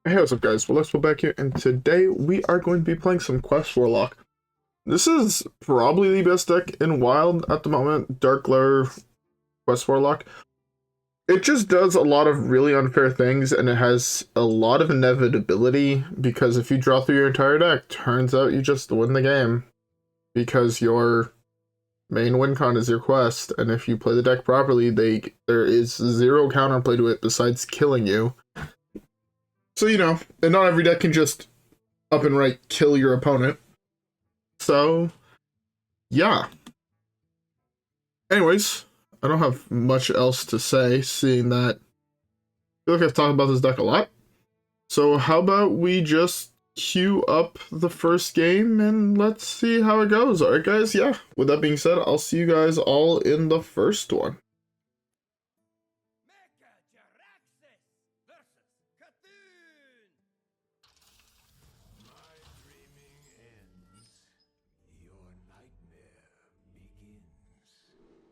Hey, what's up guys? WhirlXbow back here, and today we are going to be playing some Quest Warlock. This is probably the best deck in Wild at the moment, Darkglare Quest Warlock. It just does a lot of really unfair things, and it has a lot of inevitability, because if you draw through your entire deck, turns out you just win the game. Because your main win con is your quest, and if you play the deck properly, there is zero counterplay to it besides killing you. So, and not every deck can just up and right kill your opponent. So, yeah. Anyways, I don't have much else to say, seeing that I feel like I've talked about this deck a lot. So how about we just queue up the first game and let's see how it goes. Alright guys, yeah. With that being said, I'll see you guys all in the first one.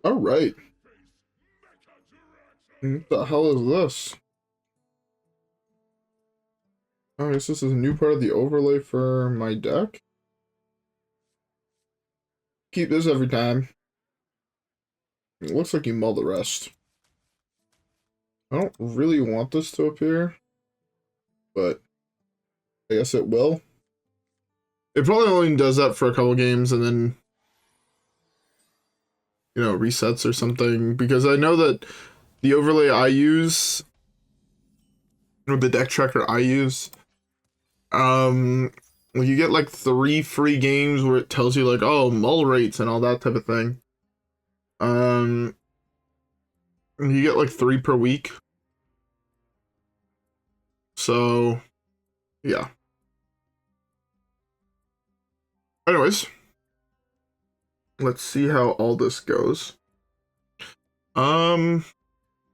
Alright. What the hell is this? Oh, I guess this is a new part of the overlay for my deck. Keep this every time. It looks like you mull the rest. I don't really want this to appear, but I guess it will. It probably only does that for a couple games and then, resets or something, because I know that the overlay I use, or the deck tracker I use, when you get like 3 free games where it tells you like, oh, mull rates and all that type of thing. You get like 3 per week. So, yeah. Anyways, let's see how all this goes. Trying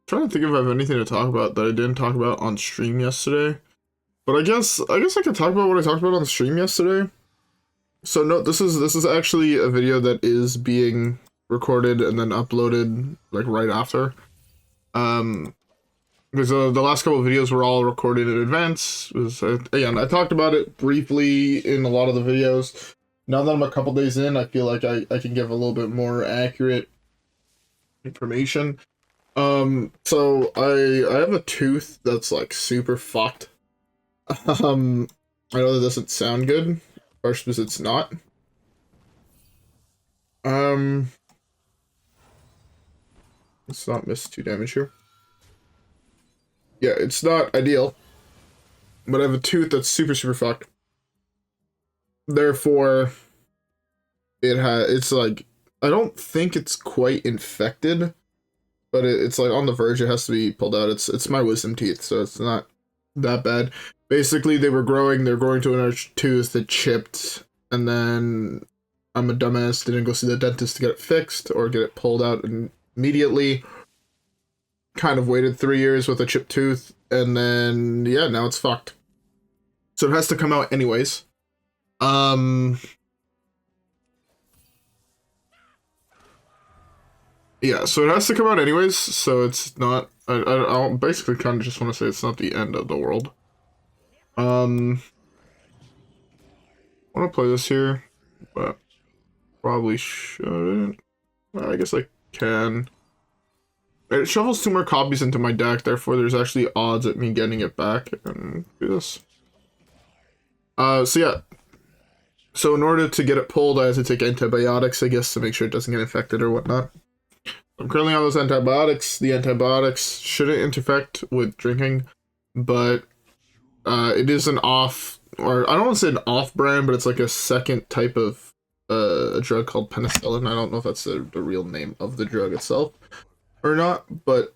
to think if I have anything to talk about that I didn't talk about on stream yesterday. But I guess I could talk about what I talked about on the stream yesterday. So no, this is actually a video that is being recorded and then uploaded like right after. Because the last couple of videos were all recorded in advance. Again, I talked about it briefly in a lot of the videos. Now that I'm a couple days in, I feel like I can give a little bit more accurate information. So I have a tooth that's like super fucked. I know that doesn't sound good, partially because it's not. Let's not miss 2 damage here. Yeah, it's not ideal, but I have a tooth that's super fucked. Therefore, it's like, I don't think it's quite infected, but it's like on the verge. It has to be pulled out. It's my wisdom teeth, so it's not that bad. Basically, they're growing to another tooth that chipped, and then I'm a dumbass, didn't go see the dentist to get it fixed or get it pulled out immediately. Kind of waited 3 years with a chipped tooth, and then yeah, now it's fucked. So it has to come out anyways. Yeah, so it has to come out anyways, so it's not, I basically kind of just want to say it's not the end of the world. I want to play this here, but probably shouldn't. Well, I guess I can. It shovels 2 more copies into my deck, therefore there's actually odds at me getting it back, and do this. So yeah. So in order to get it pulled, I have to take antibiotics, I guess, to make sure it doesn't get infected or whatnot. I'm currently on those antibiotics. The antibiotics shouldn't interfect with drinking, but it is an off, or I don't want to say an off-brand, but it's like a second type of a drug called penicillin. I don't know if that's the real name of the drug itself or not, but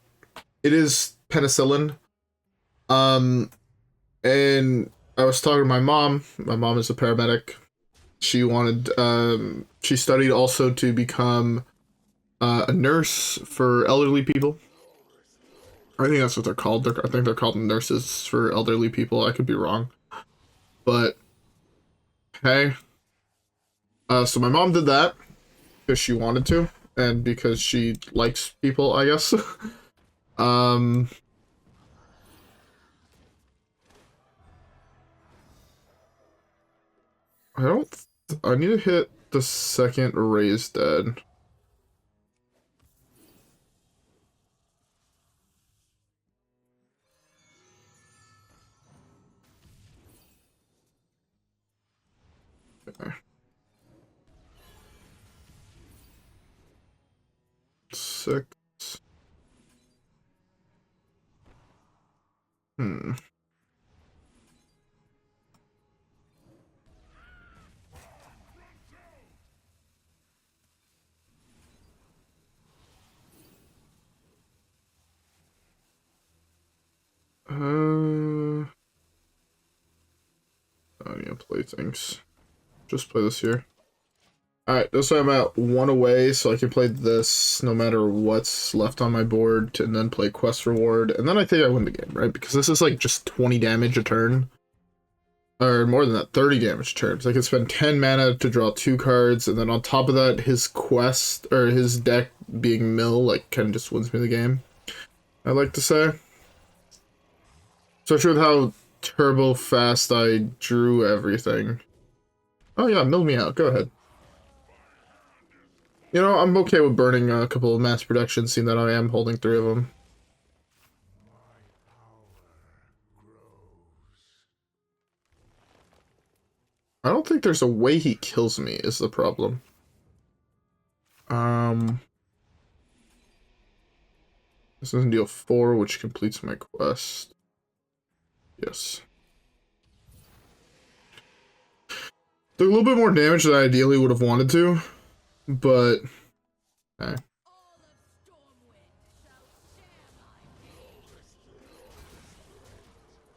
it is penicillin. And I was talking to my mom. My mom is a paramedic. She wanted, she studied also to become a nurse for elderly people. I think that's what they're called. I think they're called nurses for elderly people. I could be wrong. But, hey. So my mom did that because she wanted to, and because she likes people, I guess. I don't... I need to hit the second Raise Dead. Okay. 6. Hmm. I need to play things. Just play this here. Alright, this time I'm at 1 away, so I can play this no matter what's left on my board, and then play Quest Reward, and then I think I win the game, right? Because this is like just 20 damage a turn. Or more than that, 30 damage a turn. So I can spend 10 mana to draw 2 cards, and then on top of that, his quest, or his deck being mill, like, kind of just wins me the game. I'd like to say. Especially with how turbo fast I drew everything. Oh yeah, mill me out, go ahead. You know, I'm okay with burning a couple of mass productions, seeing that I am holding 3 of them. I don't think there's a way he kills me, is the problem. This doesn't deal 4, which completes my quest. Yes. Did a little bit more damage than I ideally would have wanted to, but... Okay.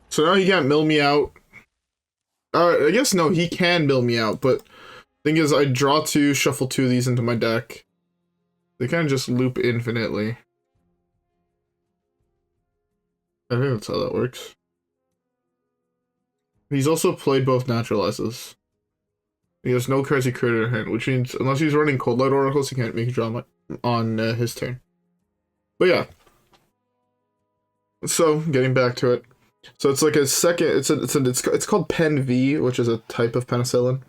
So now he can't mill me out. I guess no, he can mill me out, but thing is, I draw 2, shuffle 2 of these into my deck. They kind of just loop infinitely. I think that's how that works. He's also played both naturalizes. He has no cards he created in hand, which means unless he's running Cold Light Oracles, he can't make a draw on his turn. But yeah. So getting back to it, so it's like a second. It's called Pen V, which is a type of penicillin.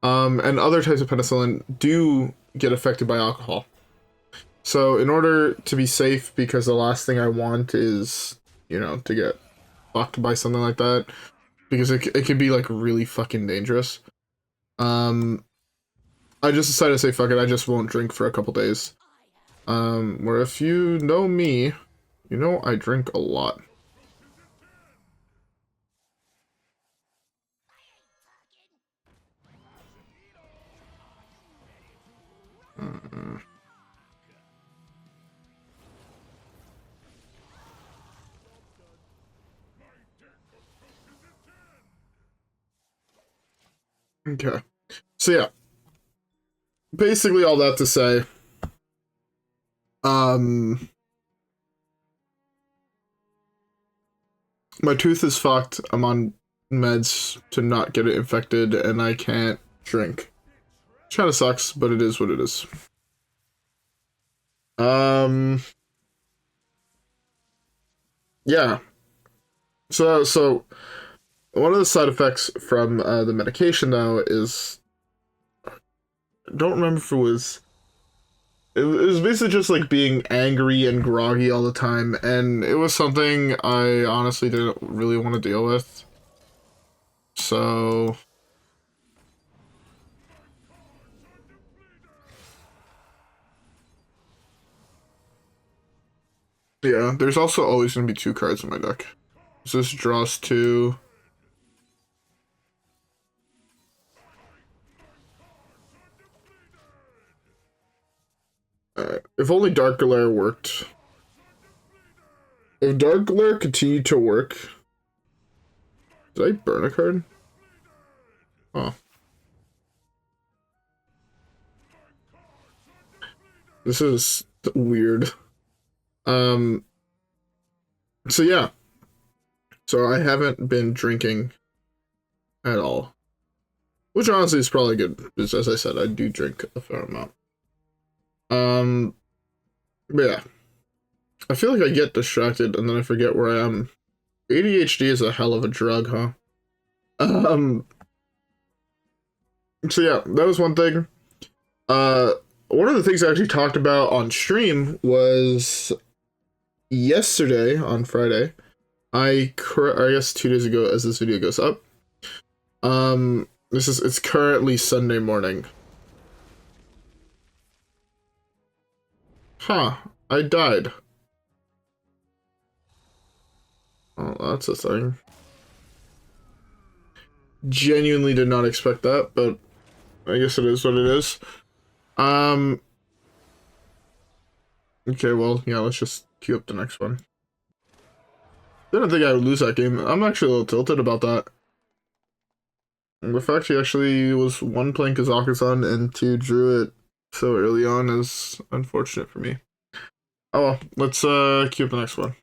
And other types of penicillin do get affected by alcohol. So in order to be safe, because the last thing I want is, you know, to get fucked by something like that, because it can be like really fucking dangerous. I just decided to say fuck it, I just won't drink for a couple days. Where if you know me, you know I drink a lot. Okay. So yeah. Basically all that to say, my tooth is fucked. I'm on meds to not get it infected, and I can't drink. Which kinda sucks, but it is what it is. Yeah. So one of the side effects from the medication, though, is... I don't remember if it was... It was basically just, like, being angry and groggy all the time, and it was something I honestly didn't really want to deal with. So... yeah, there's also always going to be 2 cards in my deck. So this draws 2... if only Darkglare worked. If Darkglare continued to work... Did I burn a card? Oh. This is weird. So yeah. So I haven't been drinking at all. Which honestly is probably good, because as I said, I do drink a fair amount. But yeah. I feel like I get distracted and then I forget where I am. ADHD is a hell of a drug, huh? So yeah, that was one thing. One of the things I actually talked about on stream was yesterday on Friday. I guess 2 days ago as this video goes up. It's currently Sunday morning. Huh, I died. Oh, that's a thing. Genuinely did not expect that, but I guess it is what it is. Okay, well, yeah, let's just queue up the next one. Didn't think I would lose that game. I'm actually a little tilted about that. The fact he actually was one playing Kazakhstan and two drew it so early on is unfortunate for me. Oh well, let's queue up the next one.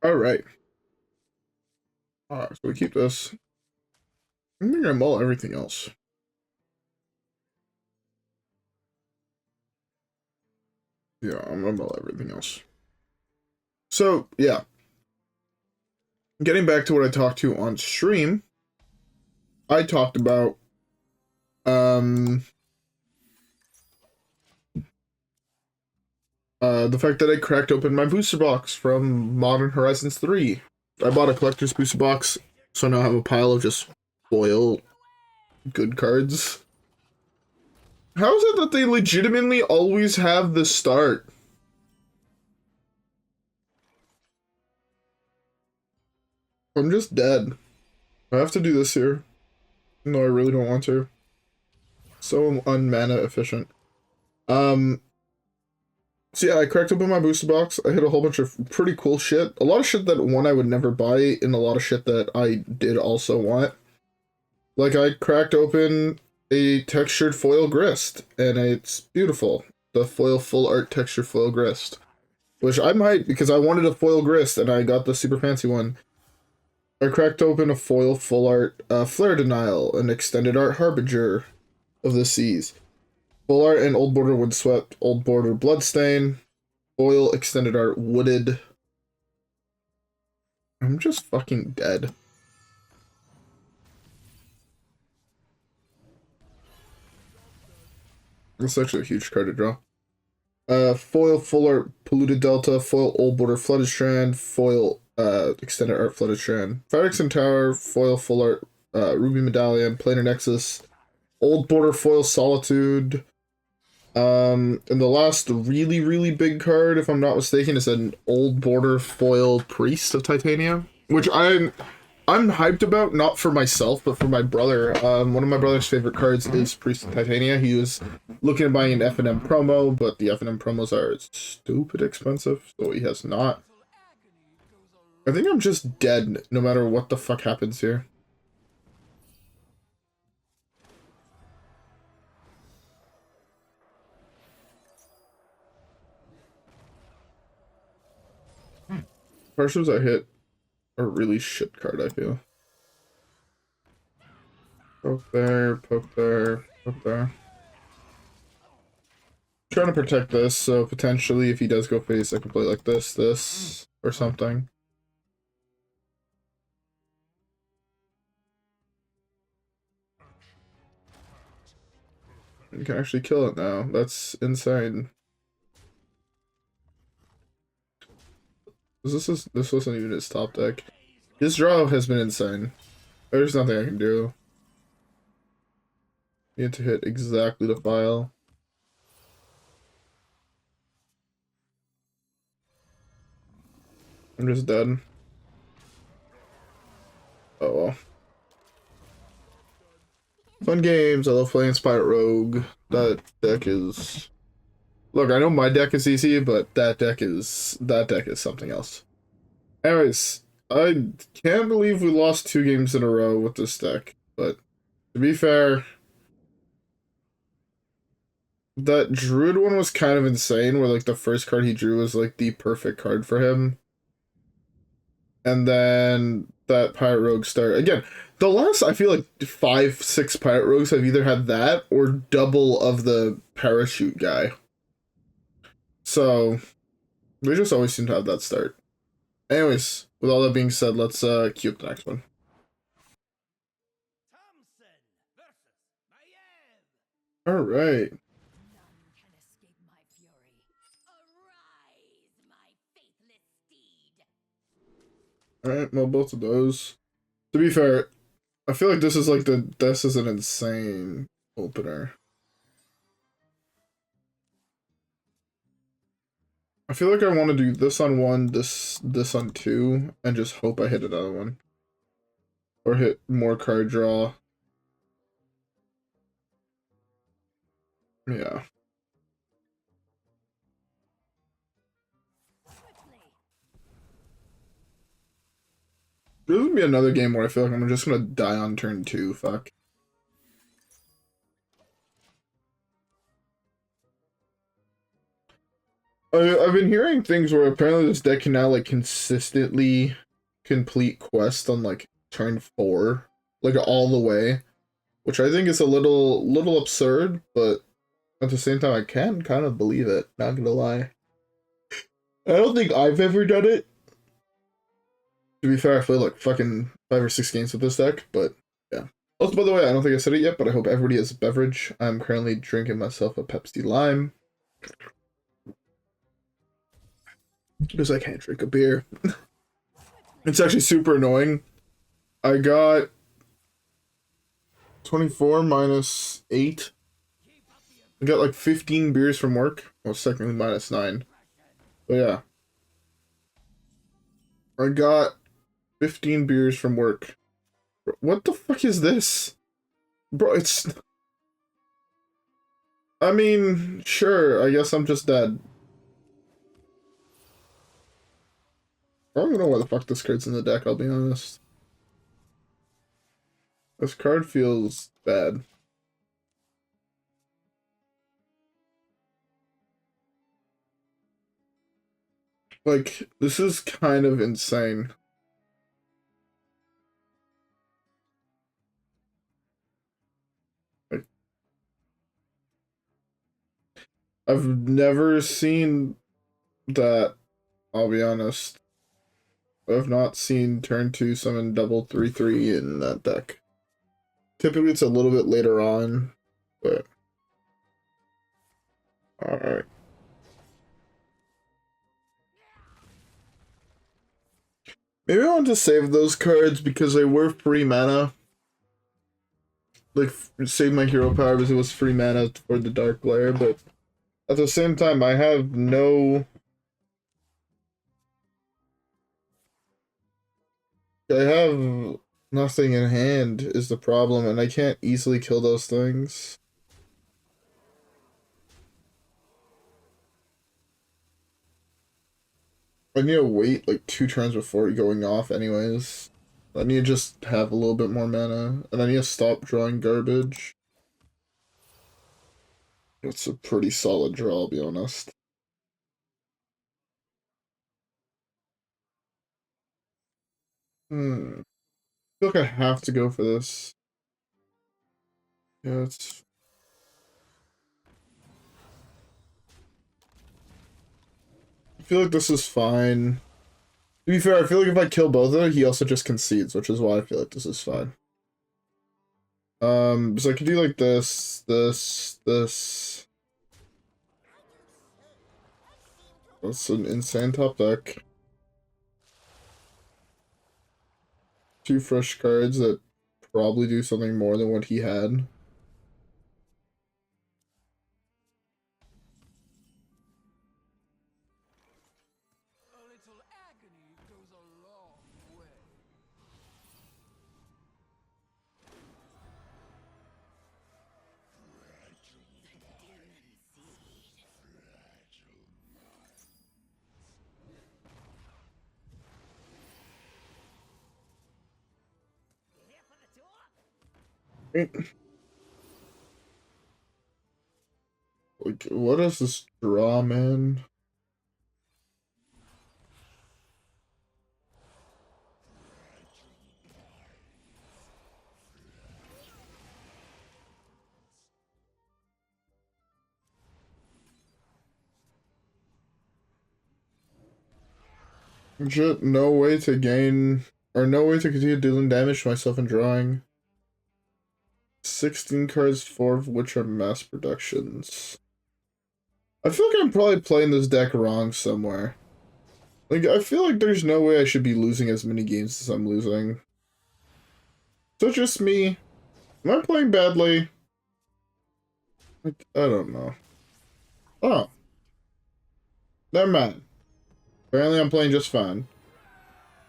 Alright. Alright, so we keep this. I'm gonna mull everything else. Yeah, I'm gonna mull everything else. So, yeah. Getting back to what I talked to on stream, I talked about the fact that I cracked open my booster box from Modern Horizons 3. I bought a collector's booster box, so now I have a pile of just foil good cards. How is it that they legitimately always have the start? I'm just dead. I have to do this here. No, I really don't want to. So unmana efficient. So yeah, I cracked open my booster box. I hit a whole bunch of pretty cool shit. A lot of shit that I would never buy, and a lot of shit that I did also want. Like, I cracked open a textured foil grist, and it's beautiful. The foil full art texture foil grist. Which I might, because I wanted a foil grist, and I got the super fancy one. I cracked open a foil full art Flare Denial, an extended art Harbinger of the Seas. Full art and old border Windswept, old border Bloodstain, foil extended art Wooded. I'm just fucking dead. That's actually a huge card to draw. Foil full art Polluted Delta, foil old border Flooded Strand, foil extended art Flooded Strand, Phyrexian Tower, foil full art Ruby Medallion, Planar Nexus, old border foil Solitude. And the last really, really big card, if I'm not mistaken, is an old border foil Priest of Titania, which I'm hyped about, not for myself, but for my brother. One of my brother's favorite cards is Priest of Titania. He was looking at buying an F&M promo, but the F&M promos are stupid expensive, so he has not. I think I'm just dead, no matter what the fuck happens here. Partials I hit a really shit card, I feel. Poke there, poke there, poke there. Trying to protect this, so potentially if he does go face, I can play like this, or something. You can actually kill it now. That's insane. This wasn't even his top deck. His draw has been insane. There's nothing I can do. You need to hit exactly the file. I'm just dead. Oh well. Fun games. I love playing Pirate Rogue. That deck is... Look, I know my deck is easy, but that deck is something else. Anyways, I can't believe we lost 2 games in a row with this deck, but to be fair, that Druid one was kind of insane, where like the first card he drew was like the perfect card for him. And then that Pirate Rogue start again. The last, I feel like 5-6 Pirate Rogues have either had that or double of the Parachute guy. So we just always seem to have that start. Anyways, with all that being said, let's queue up the next one. All right. All right. Well, both of those. To be fair, I feel like this is like this is an insane opener. I feel like I want to do this on one, this on two, and just hope I hit another one. Or hit more card draw. Yeah. There's gonna be another game where I feel like I'm just gonna die on turn 2, fuck. I've been hearing things where apparently this deck can now like consistently complete quests on like turn 4, like all the way, which I think is a little absurd, but at the same time I can kind of believe it, not gonna lie. I don't think I've ever done it. To be fair, I played like fucking 5 or 6 games with this deck, but yeah. Also, by the way, I don't think I said it yet, but I hope everybody has a beverage. I'm currently drinking myself a Pepsi Lime. Because I can't drink a beer. It's actually super annoying. I got 24 minus 8. I got like 15 beers from work. Well, technically minus 9. But yeah. I got 15 beers from work. What the fuck is this? Bro, it's... I mean, sure, I guess I'm just dead. I don't even know why the fuck this card's in the deck, I'll be honest. This card feels bad. Like, this is kind of insane. Like, I've never seen that, I'll be honest. I've not seen turn 2 summon double 3/3 in that deck. Typically it's a little bit later on, but... Alright. Maybe I want to save those cards because they were free mana. Like, save my hero power because it was free mana for the Darkglare, but at the same time, I have no... I have nothing in hand is the problem, and I can't easily kill those things. I need to wait like 2 turns before going off anyways. I need to just have a little bit more mana, and I need to stop drawing garbage. It's a pretty solid draw, I'll be honest. I feel like I have to go for this. Yeah, it's... I feel like this is fine. To be fair, I feel like if I kill both of them, he also just concedes, which is why I feel like this is fine. So I could do like this. That's an insane top deck. 2 fresh cards that probably do something more than what he had. Like, what is this draw, man? Legit, no way to gain, or no way to continue dealing damage to myself and drawing. 16 cards, 4 of which are mass productions. I feel like I'm probably playing this deck wrong somewhere. Like, I feel like there's no way I should be losing as many games as I'm losing. So just me. Am I playing badly? Like, I don't know. Oh. Never mind. Apparently I'm playing just fine.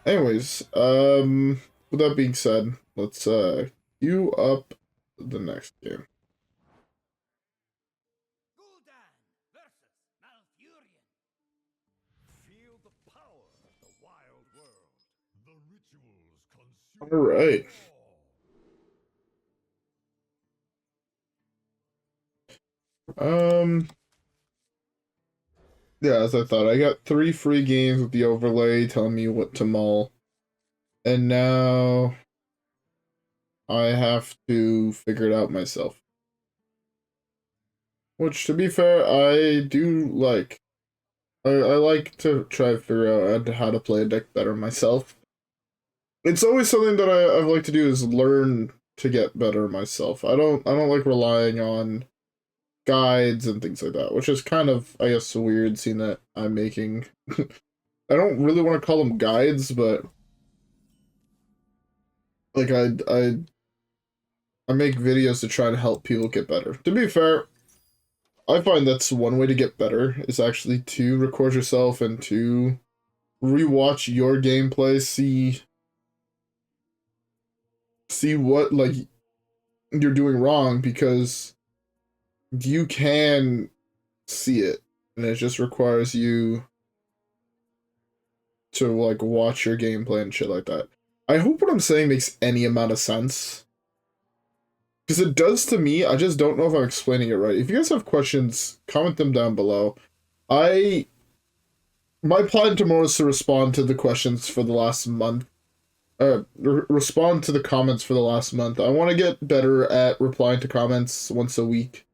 Anyways, with that being said, let's, queue up the next game. Alright. Yeah, as I thought, I got 3 free games with the overlay telling me what to mull. And now I have to figure it out myself. Which, to be fair, I do like. I like to try to figure out how to play a deck better myself. It's always something that I like to do is learn to get better myself. I don't like relying on guides and things like that, which is kind of, I guess, weird seeing that I'm making. I don't really want to call them guides, but like I make videos to try to help people get better. To be fair, I find that's one way to get better is actually to record yourself and to rewatch your gameplay, see what like you're doing wrong, because you can see it and it just requires you to like watch your gameplay and shit like that. I hope what I'm saying makes any amount of sense, because it does to me. I just don't know if I'm explaining it right. If you guys have questions, comment them down below. My plan tomorrow is to respond to the questions for the last month. Respond to the comments for the last month. I want to get better at replying to comments once a week.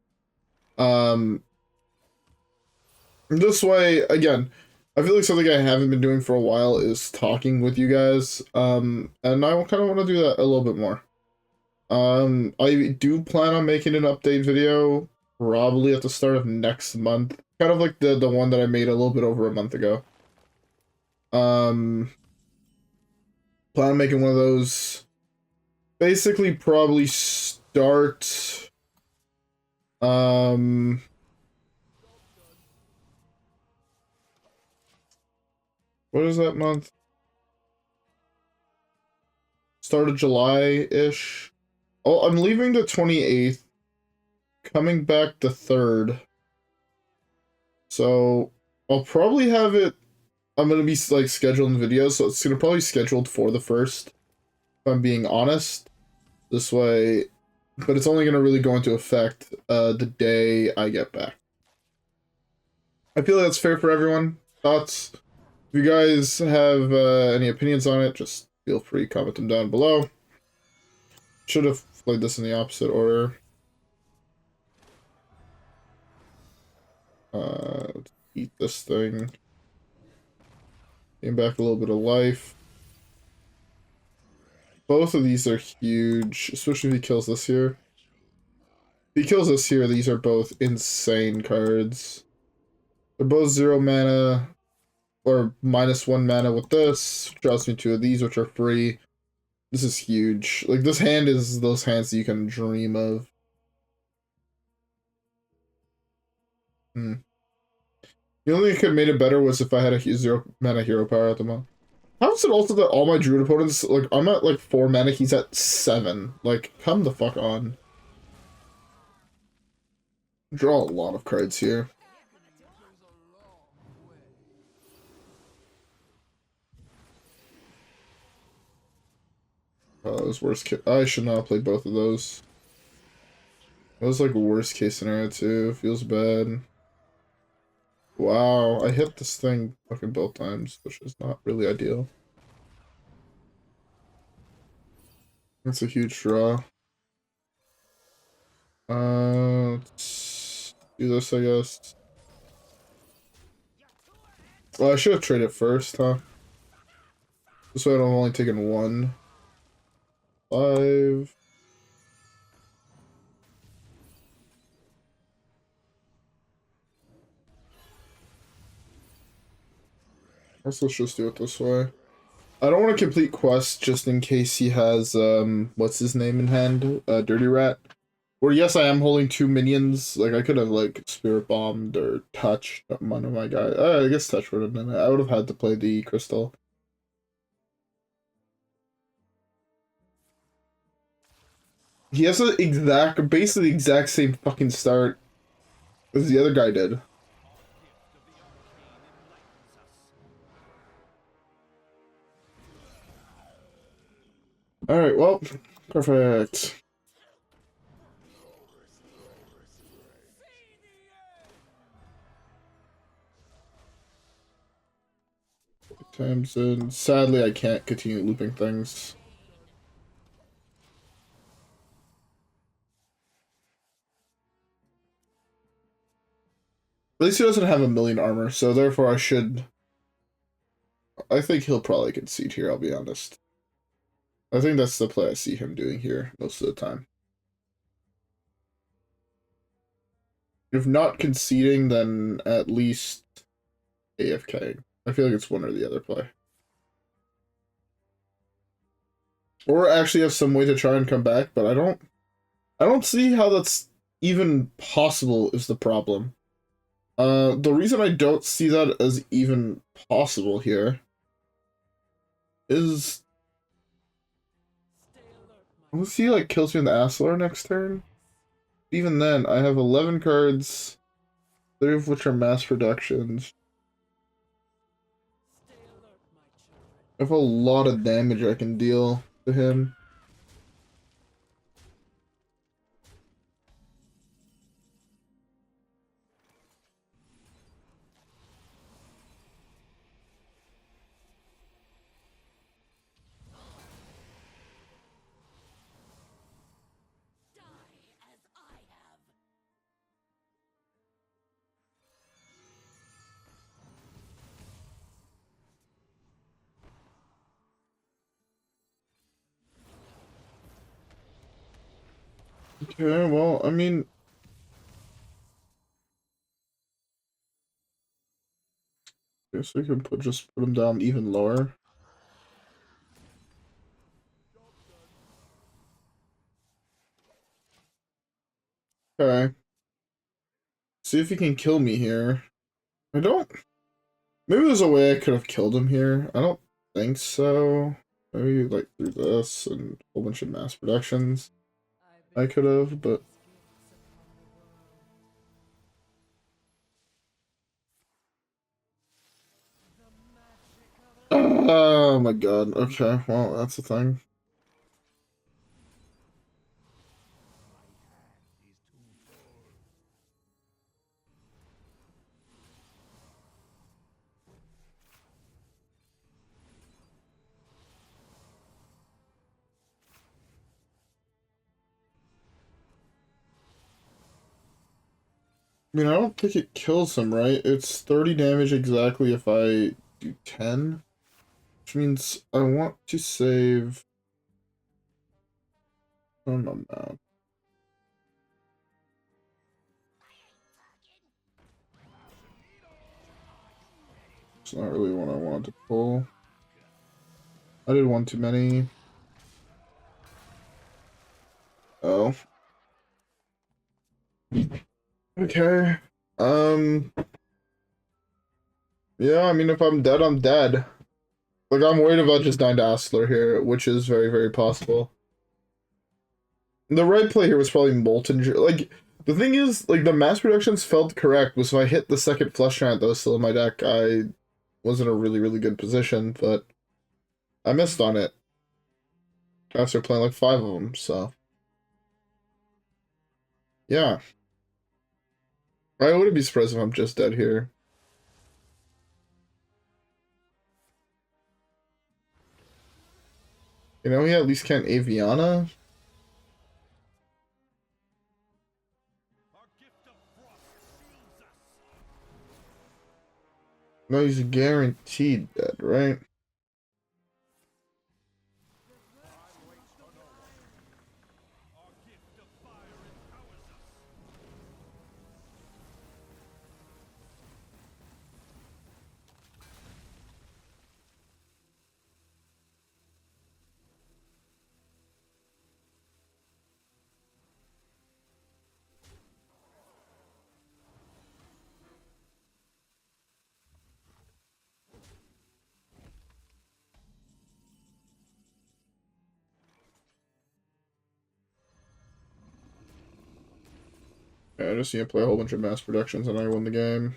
This way, again, I feel like something I haven't been doing for a while is talking with you guys. And I kind of want to do that a little bit more. I do plan on making an update video probably at the start of next month. Kind of like the one that I made a little bit over a month ago. Plan on making one of those. Basically, probably start. What is that month? Start of July-ish. Oh, I'm leaving the 28th. Coming back the 3rd. So, I'll probably have it. I'm gonna be like scheduling videos, so it's gonna probably scheduled for the 1st. If I'm being honest. This way, but it's only gonna really go into effect the day I get back. I feel like that's fair for everyone. Thoughts? If you guys have any opinions on it, just feel free to comment them down below. Should have played this in the opposite order. Let's eat this thing. Gain back a little bit of life. Both of these are huge, especially if he kills this here. If he kills this here, these are both insane cards. They're both 0 mana, or -1 mana with this. Draws me 2 of these, which are free. This is huge. Like, this hand is those hands that you can dream of. The only thing that could have made it better was if I had a 0 mana hero power at the moment. How is it also that all my druid opponents, like, I'm at like 4 mana, he's at 7. Like, come the fuck on. Draw a lot of cards here. Oh, that was worst case. I should not have played both of those. That was like worst case scenario too. Feels bad. Wow, I hit this thing fucking both times, which is not really ideal. That's a huge draw. Let's do this, I guess. Well, I should have traded first, huh? This way I'm only taking 1. 5. Let's just do it this way. I don't want to complete quests just in case he has, what's his name in hand? Dirty Rat. Or yes, I am holding 2 minions. Like, I could have, like, Spirit Bombed or touched one of my guys. I guess touch would have been it. I would have had to play the Crystal. He has basically the exact same fucking start as the other guy did. Alright, well, perfect. Times in. Sadly, I can't continue looping things. At least he doesn't have a million armor, so therefore I think he'll probably concede here, I'll be honest. I think that's the play I see him doing here most of the time. If not conceding, then at least AFK. I feel like it's one or the other play. Or actually have some way to try and come back, but I don't see how that's even possible is the problem. The reason I don't see that as even possible here is... Let's see, like, kills me in the Aslar next turn. Even then, I have 11 cards, 3 of which are mass productions. I have a lot of damage I can deal to him. Okay, well, I mean... Guess we can just put him down even lower. Okay. See if he can kill me here. I don't... Maybe there's a way I could have killed him here. I don't think so. Maybe, like, through this and a whole bunch of mass productions. I could have, but... Oh my god. Okay, well, that's the thing. I mean, I don't think it kills him, right? It's 30 damage exactly if I do 10. Which means I want to save... Oh, no, no. It's not really what I wanted to pull. I did one too many. Oh. Okay. Yeah, I mean, if I'm dead, I'm dead. Like, I'm worried about just dying to Asler here, which is very, very possible. The right play here was probably Molten Giant. Like, the thing is, like, the mass productions felt correct, was if I hit the second Flesh Giant that was still in my deck, I was in a really, really good position, but I missed on it. After playing like 5 of them, so. Yeah. I wouldn't be surprised if I'm just dead here. You know, he at least can't Aviana. No, he's guaranteed dead, right? Yeah, I just need to play a whole bunch of mass productions and I win the game.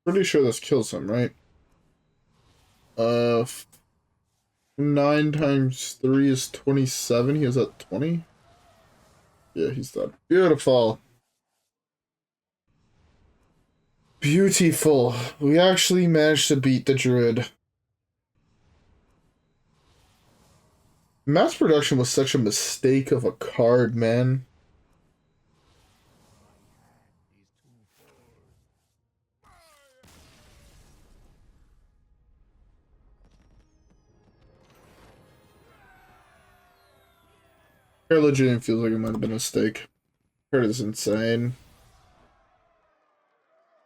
Pretty sure this kills him, right? 9 times 3 is 27. He is at 20. Yeah, he's done. Beautiful. Beautiful. We actually managed to beat the druid. Mass production was such a mistake of a card, man. It legitimately feels like it might have been a mistake. Card is insane.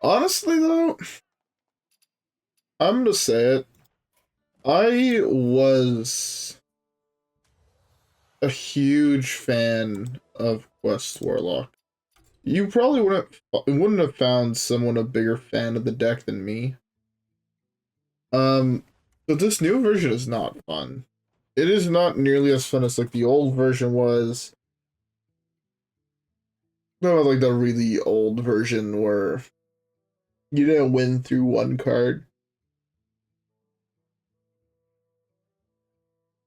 Honestly, though, I'm gonna say it. I was a huge fan of Quest Warlock. You probably wouldn't have found someone a bigger fan of the deck than me. But this new version is not fun. It is not nearly as fun as like the old version was. No, like the really old version where you didn't win through one card.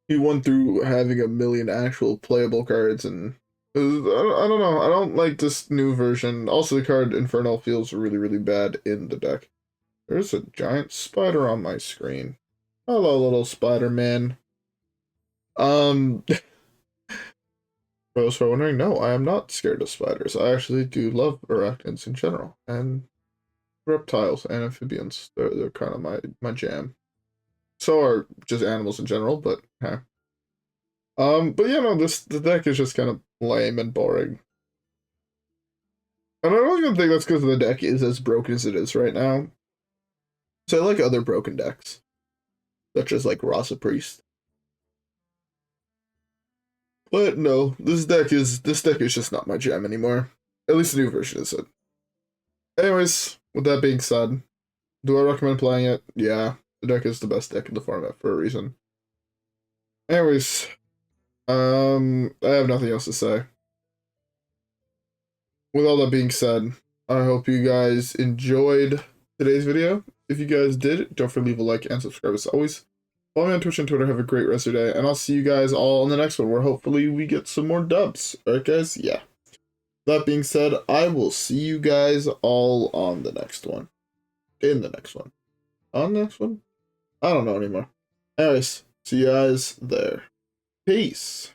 You won through having a million actual playable cards, and I don't know. I don't like this new version. Also, the card Infernal feels really, really bad in the deck. There's a giant spider on my screen. Hello, little Spider-Man. For those who are wondering, no, I am not scared of spiders. I actually do love arachnids in general, and reptiles and amphibians. They're kind of my jam. So are just animals in general, but huh. But you know, the deck is just kind of lame and boring. And I don't even think that's because the deck is as broken as it is right now. So I like other broken decks, such as like Rasa Priest. But no, this deck is just not my jam anymore. At least the new version is it. Anyways, with that being said, do I recommend playing it? Yeah, the deck is the best deck in the format for a reason. Anyways, I have nothing else to say. With all that being said, I hope you guys enjoyed today's video. If you guys did, don't forget to leave a like and subscribe as always. Follow me on Twitch and Twitter. Have a great rest of your day, and I'll see you guys all in the next one, where hopefully we get some more dubs. Alright, guys? Yeah. That being said, I will see you guys all on the next one. In the next one. On the next one? I don't know anymore. Anyways, see you guys there. Peace.